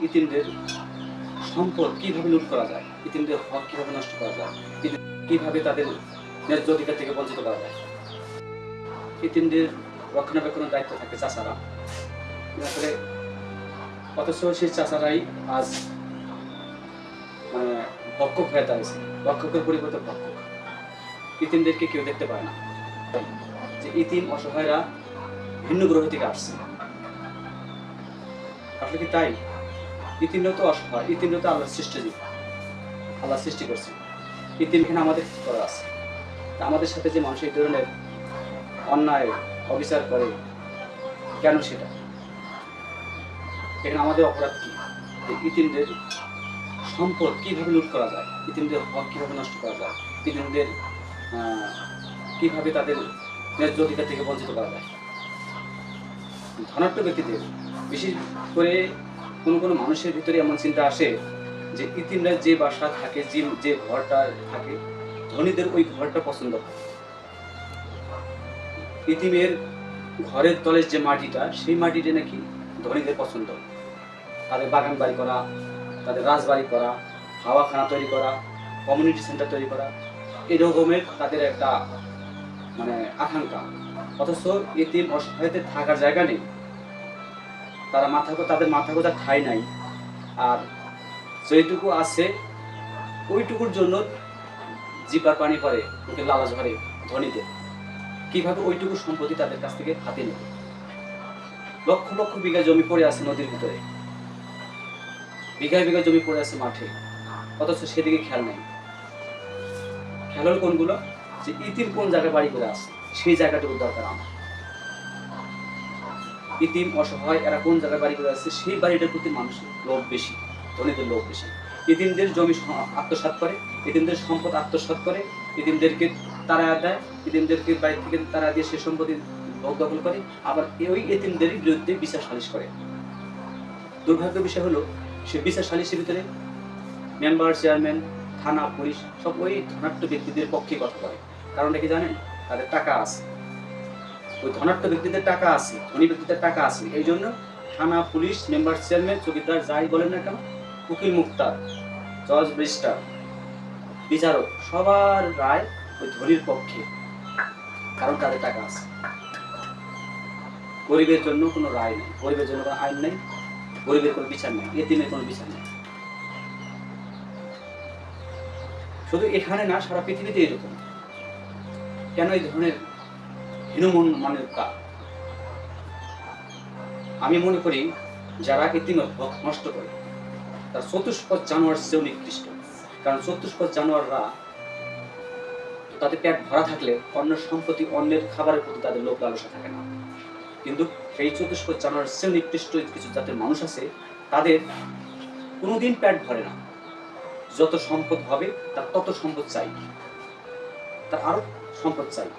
ইতিমদের সম্পদ কিভাবে লুট করা যায়, ইতিমদের হক কিভাবে নষ্ট করা যায়, কিভাবে তাদের ন্যায্য অধিকার থেকে বঞ্চিত করা যায়। ইতিমদের রক্ষণাবেক্ষণের দায়িত্ব থাকে চাচারা, আসলে অথচ সেই চাচারাই আজ মানে ভক্ষক হয়ে দাঁড়িয়েছে, ভক্ষকের পরিবর্তে ভক্ষক। ইতিমদেরকে কেউ দেখতে পায় না, যে ইতিম অসহায়রা ভিন্ন গ্রহ থেকে আসছে। আসলে কি তাই? ইতিমরা তো অসহায়, ইতিমরা তো আল্লাহর সৃষ্টি জীব, আল্লাহ সৃষ্টি করছে। ইতিম এখানে আমাদের কি করা আছে? আমাদের সাথে যে মানুষ এই ধরনের অন্যায় অবিচার করে, কেন সেটা? এখানে আমাদের অপরাধ কি? ইতিমদের সম্পদ কিভাবে লুট করা যায়, ইতিমদের হক কিভাবে নষ্ট করা যায়, ইতিমদের কিভাবে তাদের ন্যায্য অধিকার থেকে বঞ্চিত করা যায়। ধনাঢ্য ব্যক্তিদের, বিশেষ করে কোনো কোনো মানুষের ভিতরে এমন চিন্তা আসে যে ইতিমরা যে বাসা থাকে, যে ঘরটা থাকে, ধনীদের ওই ঘরটা পছন্দ হয়। ইতিমের ঘরের তলের যে মাটিটা, সেই মাটিটা নাকি ধনীদের পছন্দ। তাদের বাগান বাড়ি করা, তাদের রাজবাড়ি করা, হাওয়াখানা তৈরি করা, কমিউনিটি সেন্টার তৈরি করা, এরকমের তাদের একটা আকাঙ্ক্ষা। অথচ ইতিম অসহায়দের থাকার জায়গা নেই, তাদের মাথা গোঁজার ঠাঁই নাই। আর যেটুকু আছে ওইটুকুর জন্য জিপার পানি পড়ে, ওকে লালাজ ভরে ধনীদের। কিভাবে ওইটুকু সম্পত্তি তাদের কাছ থেকে হাতে নেবে। লক্ষ লক্ষ বিঘা জমি পড়ে আছে নদীর ভিতরে, বিঘায় বিঘা জমি পড়ে আছে মাঠে, অথচ সেদিকে খেয়াল নেই। খেয়াল হল কোনগুলো? যে ইতিম কোন জায়গায় বাড়ি করে আছে, সেই জায়গাটুকু দরকার আমার। ইতিম অসহায় এরা কোন জায়গায় বাড়ি করে আছে, সেই বাড়িটার প্রতি মানুষের লোভ বেশি, ধনীদের লোভ বেশি। ইতিমদের জমি আত্মসাৎ করে, ইতিমদের সম্পদ আত্মসাৎ করে, ইতিমদেরকে তারা দেয়, ইতিমদেরকে বাড়ি থেকে তারা দিয়ে সে সম্পত্তি ভোগ দখল করে, আবার ওই ইতিমদের বিরুদ্ধে বিচার সালিশ করে। দুর্ভাগ্যের বিষয় হলো, সে বিচার সালিশের ভিতরে মেম্বার, চেয়ারম্যান, থানা, পুলিশ সব ওই ধনাঢ্য ব্যক্তিদের পক্ষে কথা বলে। কারণটা কি জানেন? তাদের টাকা আছে, ওই ধনাঢ্য ব্যক্তিদের টাকা আছে, ধনী ব্যক্তিদের টাকা আছে। এই জন্য থানা, পুলিশ, মেম্বার, চেয়ারম্যান, চৌকিদার যাই বলেন না কেন, উকিল মুক্তার, জজ, ব্যারিস্টার, বিচারক, সবার রায় ওই ধনীর পক্ষে। কারণ তাদের টাকা আছে। গরিবের জন্য কোনো রায় নেই, গরিবের জন্য কোনো আইন নেই, গরিবের কোনো বিচার নেই, এতিমের কোনো বিচার নেই। শুধু এখানে না, সারা পৃথিবীতে এরকম। কেন এই ধরনের হীনমন মানের কাজ? আমি মনে করি যারা ইতিমের হক নষ্ট করে, তার চতুষ্পদ জানোয়ার চেয়েও নিকৃষ্ট। কারণ চতুষ্পদ জানোয়াররা তাদের পেট ভরা থাকলে অন্যের সম্পত্তি, অন্যের খাবারের প্রতি তাদের লোভ লালসা থাকে না। কিন্তু সেই চতুষ্পদ জানোয়ার চেয়েও নিকৃষ্ট কিছু জাতের মানুষ আছে, তাদের কোনোদিন পেট ভরে না। যত সম্পদ হবে তার তত সম্পদ চাই, তার আরো সম্পদ চাই।